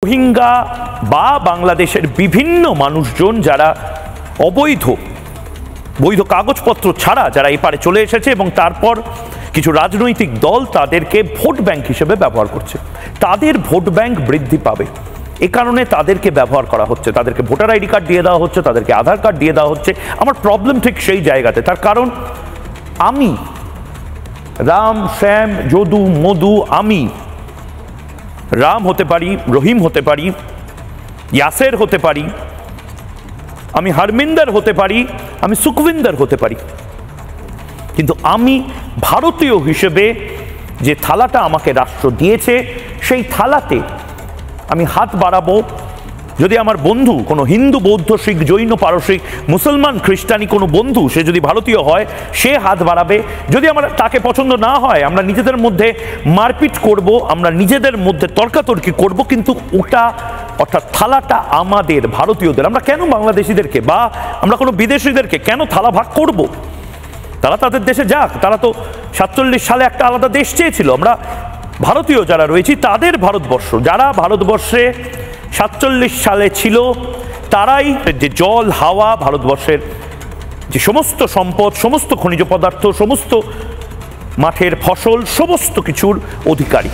রোহিঙ্গা বা বাংলাদেশের বিভিন্ন মানুষজন যারা বৈধ কাগজপত্র ছাড়া যারা এপারে চলে এসেছে এবং তারপর কিছু রাজনৈতিক দল তাদেরকে ভোট ব্যাংক হিসেবে ব্যবহার করছে, তাদের ভোট ব্যাংক বৃদ্ধি পাবে এ কারণে তাদেরকে ব্যবহার করা হচ্ছে, তাদেরকে ভোটার আইডি কার্ড দিয়ে দেওয়া হচ্ছে, তাদেরকে আধার কার্ড দিয়ে দেওয়া হচ্ছে। আমার প্রবলেম ঠিক সেই জায়গাতে। তার কারণ আমি রাম, শ্যাম, যদু, মধু, আমি রাম হতে পারি, রহিম হতে পারি, ইয়াসের হতে পারি, আমি হরমিন্দর হতে পারি, আমি সুখবিন্দর হতে পারি, কিন্তু আমি ভারতীয় হিসেবে যে থালাটা আমাকে রাষ্ট্র দিয়েছে সেই থালাতে আমি হাত বাড়াবো। যদি আমার বন্ধু কোনো হিন্দু, বৌদ্ধ, শিখ, জৈন, পারসিক, মুসলমান, খ্রিস্টানি কোনো বন্ধু সে যদি ভারতীয় হয় সে হাত বাড়াবে। যদি আমার তাকে পছন্দ না হয় আমরা নিজেদের মধ্যে মারপিট করব, আমরা নিজেদের মধ্যে তর্কাতর্কি করব, কিন্তু ওটা অর্থাৎ থালাটা আমাদের ভারতীয়দের। আমরা কেন বাংলাদেশিদেরকে বা আমরা কোনো বিদেশিদেরকে কেন থালা ভাগ করব? তারা তাদের দেশে যাক, তারা তো 47 সালে একটা আলাদা দেশ চেয়েছিল। আমরা ভারতীয় যারা রয়েছি তাদের ভারতবর্ষ, যারা ভারতবর্ষে 47 সালে ছিল তারাই যে জল, হাওয়া, ভারতবর্ষের যে সমস্ত সম্পদ, সমস্ত খনিজ পদার্থ, সমস্ত মাঠের ফসল, সমস্ত কিছুর অধিকারী।